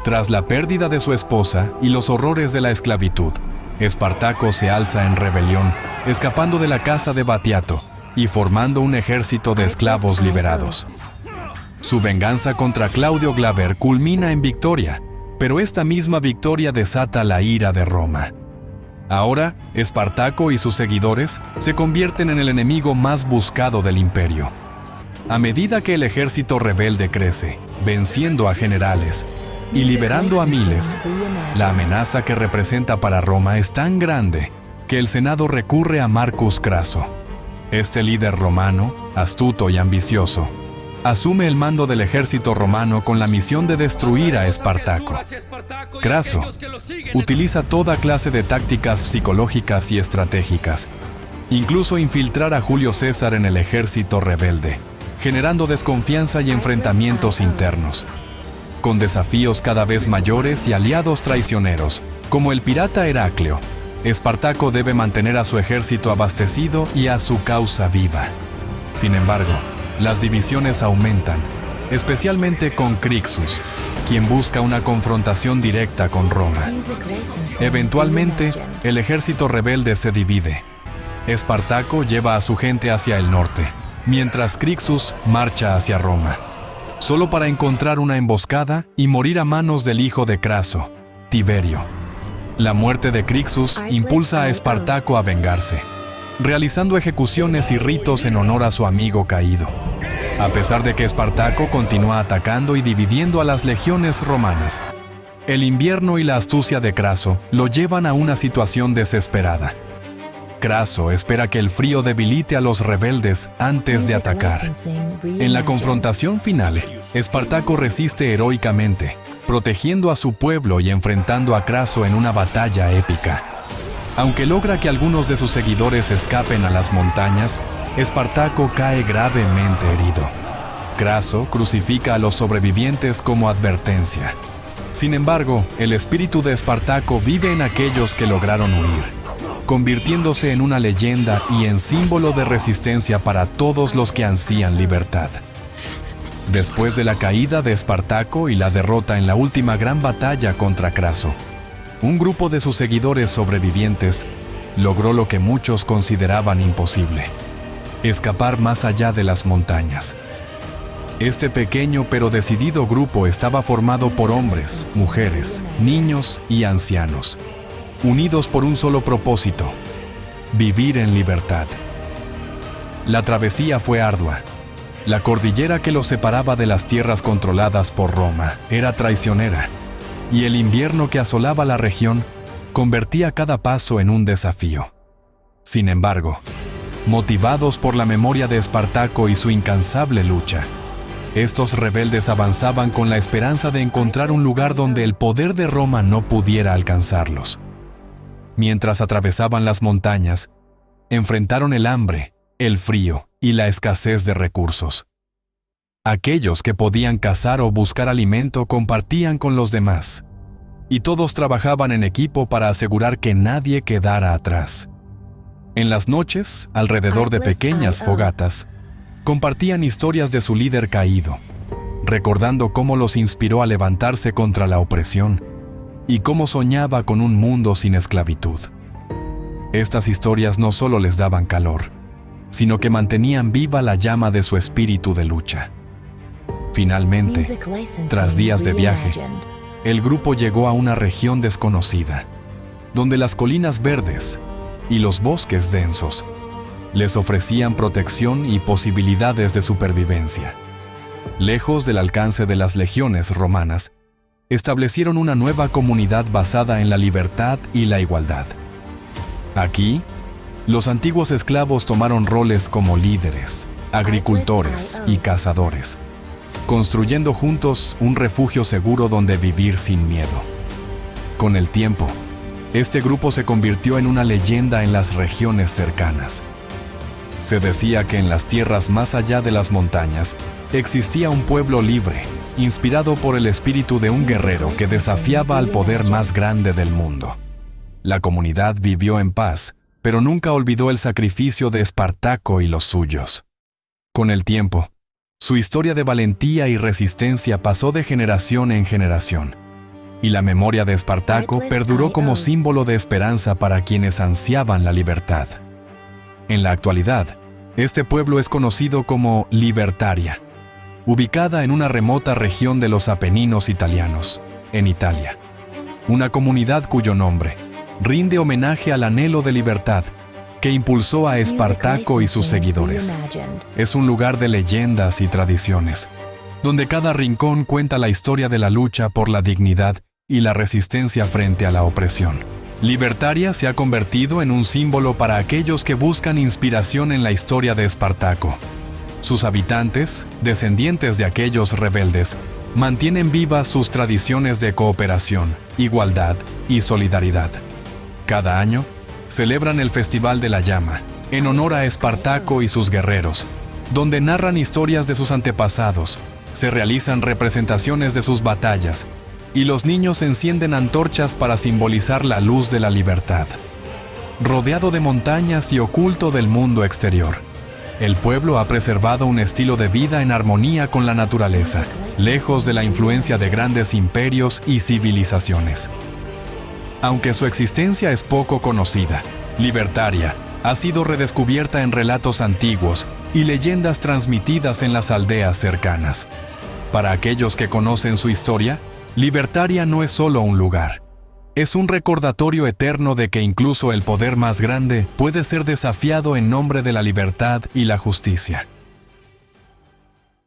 Tras la pérdida de su esposa y los horrores de la esclavitud, Espartaco se alza en rebelión, escapando de la casa de Batiato y formando un ejército de esclavos liberados. Su venganza contra Claudio Glaber culmina en victoria, pero esta misma victoria desata la ira de Roma. Ahora, Espartaco y sus seguidores se convierten en el enemigo más buscado del imperio. A medida que el ejército rebelde crece, venciendo a generales y liberando a miles, la amenaza que representa para Roma es tan grande que el Senado recurre a Marcus Craso. Este líder romano, astuto y ambicioso, asume el mando del ejército romano con la misión de destruir a Espartaco. Craso utiliza toda clase de tácticas psicológicas y estratégicas, incluso infiltrar a Julio César en el ejército rebelde, generando desconfianza y enfrentamientos internos. Con desafíos cada vez mayores y aliados traicioneros, como el pirata Heracleo, Espartaco debe mantener a su ejército abastecido y a su causa viva. Sin embargo, las divisiones aumentan, especialmente con Crixus, quien busca una confrontación directa con Roma. Eventualmente, el ejército rebelde se divide. Espartaco lleva a su gente hacia el norte, mientras Crixus marcha hacia Roma, solo para encontrar una emboscada y morir a manos del hijo de Craso, Tiberio. La muerte de Crixus impulsa a Espartaco a vengarse, realizando ejecuciones y ritos en honor a su amigo caído. A pesar de que Espartaco continúa atacando y dividiendo a las legiones romanas, el invierno y la astucia de Craso lo llevan a una situación desesperada. Craso espera que el frío debilite a los rebeldes antes de atacar. En la confrontación final, Espartaco resiste heroicamente, protegiendo a su pueblo y enfrentando a Craso en una batalla épica. Aunque logra que algunos de sus seguidores escapen a las montañas, Espartaco cae gravemente herido. Craso crucifica a los sobrevivientes como advertencia. Sin embargo, el espíritu de Espartaco vive en aquellos que lograron huir, convirtiéndose en una leyenda y en símbolo de resistencia para todos los que ansían libertad. Después de la caída de Espartaco y la derrota en la última gran batalla contra Craso, un grupo de sus seguidores sobrevivientes logró lo que muchos consideraban imposible: escapar más allá de las montañas. Este pequeño pero decidido grupo estaba formado por hombres, mujeres, niños y ancianos, unidos por un solo propósito: vivir en libertad. La travesía fue ardua. La cordillera que los separaba de las tierras controladas por Roma era traicionera, y el invierno que asolaba la región convertía cada paso en un desafío. Sin embargo, motivados por la memoria de Espartaco y su incansable lucha, estos rebeldes avanzaban con la esperanza de encontrar un lugar donde el poder de Roma no pudiera alcanzarlos. Mientras atravesaban las montañas, enfrentaron el hambre, el frío y la escasez de recursos. Aquellos que podían cazar o buscar alimento compartían con los demás, y todos trabajaban en equipo para asegurar que nadie quedara atrás. En las noches, alrededor de pequeñas fogatas, compartían historias de su líder caído, recordando cómo los inspiró a levantarse contra la opresión y cómo soñaba con un mundo sin esclavitud. Estas historias no solo les daban calor, sino que mantenían viva la llama de su espíritu de lucha. Finalmente, tras días de viaje, el grupo llegó a una región desconocida, donde las colinas verdes y los bosques densos les ofrecían protección y posibilidades de supervivencia. Lejos del alcance de las legiones romanas, establecieron una nueva comunidad basada en la libertad y la igualdad. Aquí, los antiguos esclavos tomaron roles como líderes, agricultores y cazadores, construyendo juntos un refugio seguro donde vivir sin miedo. Con el tiempo, este grupo se convirtió en una leyenda en las regiones cercanas. Se decía que en las tierras más allá de las montañas existía un pueblo libre, inspirado por el espíritu de un guerrero que desafiaba al poder más grande del mundo. La comunidad vivió en paz, pero nunca olvidó el sacrificio de Espartaco y los suyos. Con el tiempo, su historia de valentía y resistencia pasó de generación en generación, y la memoria de Espartaco perduró como símbolo de esperanza para quienes ansiaban la libertad. En la actualidad, este pueblo es conocido como Libertaria, ubicada en una remota región de los Apeninos italianos, en Italia. Una comunidad cuyo nombre rinde homenaje al anhelo de libertad que impulsó a Espartaco y sus seguidores. Es un lugar de leyendas y tradiciones, donde cada rincón cuenta la historia de la lucha por la dignidad y la resistencia frente a la opresión. Libertaria se ha convertido en un símbolo para aquellos que buscan inspiración en la historia de Espartaco. Sus habitantes, descendientes de aquellos rebeldes, mantienen vivas sus tradiciones de cooperación, igualdad y solidaridad. Cada año, celebran el Festival de la Llama, en honor a Espartaco y sus guerreros, donde narran historias de sus antepasados, se realizan representaciones de sus batallas, y los niños encienden antorchas para simbolizar la luz de la libertad. Rodeado de montañas y oculto del mundo exterior, el pueblo ha preservado un estilo de vida en armonía con la naturaleza, lejos de la influencia de grandes imperios y civilizaciones. Aunque su existencia es poco conocida, Libertaria ha sido redescubierta en relatos antiguos y leyendas transmitidas en las aldeas cercanas. Para aquellos que conocen su historia, Libertaria no es solo un lugar. Es un recordatorio eterno de que incluso el poder más grande puede ser desafiado en nombre de la libertad y la justicia.